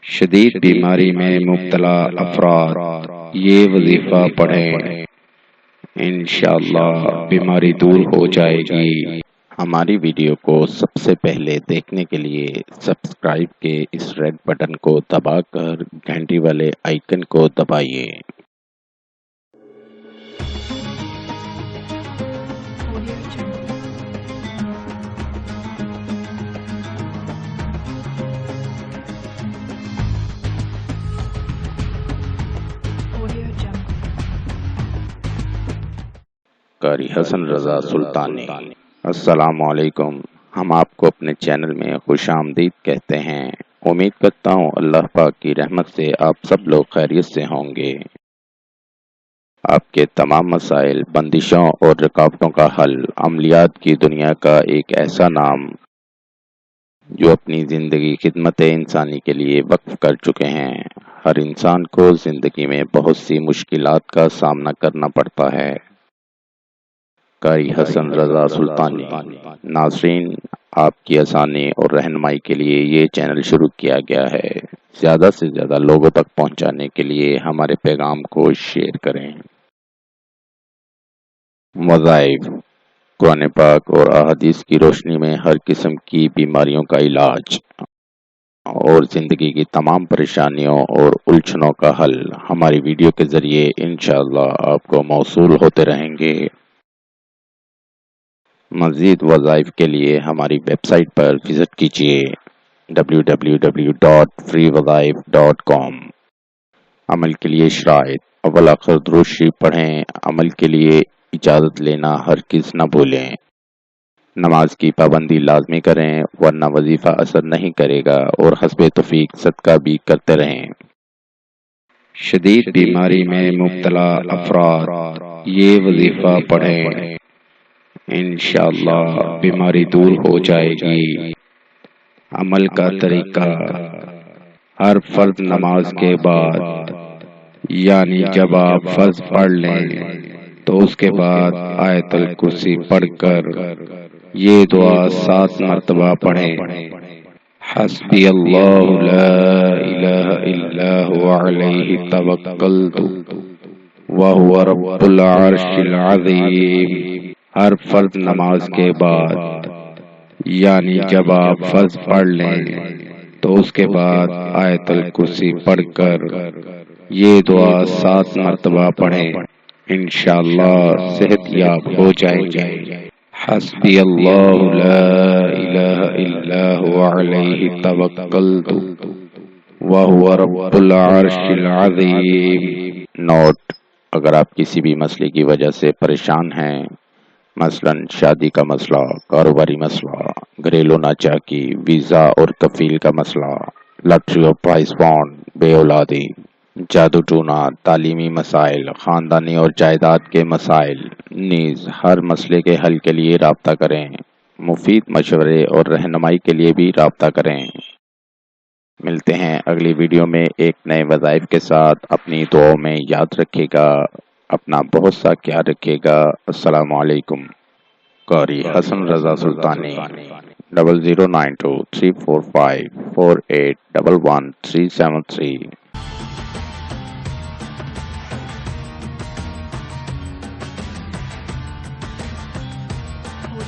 شدید بیماری میں مبتلا افراد یہ وظیفہ پڑھیں، انشاءاللہ بیماری دور ہو جائے گی۔ ہماری ویڈیو کو سب سے پہلے دیکھنے کے لیے سبسکرائب کے اس ریڈ بٹن کو دبا کر گھنٹی والے آئیکن کو دبائیے۔ قاری حسن رضا سلطانی۔ السلام علیکم۔ ہم آپ کو اپنے چینل میں خوش آمدید کہتے ہیں۔ امید کرتا ہوں اللہ پاک کی رحمت سے آپ سب لوگ خیریت سے ہوں گے۔ آپ کے تمام مسائل، بندشوں اور رکاوٹوں کا حل، عملیات کی دنیا کا ایک ایسا نام جو اپنی زندگی خدمت انسانی کے لیے وقف کر چکے ہیں۔ ہر انسان کو زندگی میں بہت سی مشکلات کا سامنا کرنا پڑتا ہے۔ قاری حسن رضا سلطانی۔ ناظرین، آپ کی آسانی اور رہنمائی کے لیے یہ چینل شروع کیا گیا ہے۔ زیادہ سے زیادہ لوگوں تک پہنچانے کے لیے ہمارے پیغام کو شیئر کریں۔ وظائف: قرآن پاک اور احادیث کی روشنی میں ہر قسم کی بیماریوں کا علاج اور زندگی کی تمام پریشانیوں اور الجھنوں کا حل ہماری ویڈیو کے ذریعے انشاءاللہ آپ کو موصول ہوتے رہیں گے۔ مزید وظائف کے لیے ہماری ویب سائٹ پر وزٹ کیجیے www.freewazaif.com۔ عمل کے لیے شرائط: اول آخر درود شریف پڑھیں۔ عمل کے لیے اجازت لینا ہرگز نہ بھولیں۔ نماز کی پابندی لازمی کریں ورنہ وظیفہ اثر نہیں کرے گا، اور حسب توفیق صدقہ بھی کرتے رہیں۔ شدید بیماری میں مبتلا افراد یہ وظیفہ پڑھیں، انشاءاللہ بیماری دور ہو جائے گی۔ عمل کا طریقہ: ہر فرض نماز کے بعد یعنی جب آپ فرض پڑھ لیں تو اس کے بعد آیت الکرسی پڑھ کر یہ دعا 7 مرتبہ پڑھیں: حسبی اللہ لا الہ الا هو علیہ توکلت وہو رب العرش العظیم۔ ہر فرض نماز کے بعد یعنی جب آپ فرض پڑھ لیں تو اس کے بعد آیت الکرسی پڑھ کر یہ دعا 7 مرتبہ پڑھیں، انشاءاللہ صحت یاب ہو جائیں گے۔ حسبی اللہ لا الہ الا هو علیہ توکلت وہو رب العرش العظیم۔ نوٹ: اگر آپ کسی بھی مسئلے کی وجہ سے پریشان ہیں، مثلا شادی کا مسئلہ، کاروباری مسئلہ، گھریلو ناچاکی، ویزا اور کفیل کا مسئلہ، لاٹری اور پرائز بانڈ، بے اولادی، جادو ٹونا، تعلیمی مسائل، خاندانی اور جائیداد کے مسائل، نیز ہر مسئلے کے حل کے لیے رابطہ کریں۔ مفید مشورے اور رہنمائی کے لیے بھی رابطہ کریں۔ ملتے ہیں اگلی ویڈیو میں ایک نئے وظائف کے ساتھ۔ اپنی دعاؤں میں یاد رکھے گا، اپنا بہت سا خیال رکھے گا۔ السلام علیکم۔ قاری حسن رضا سلطانی 0092 345 4811 373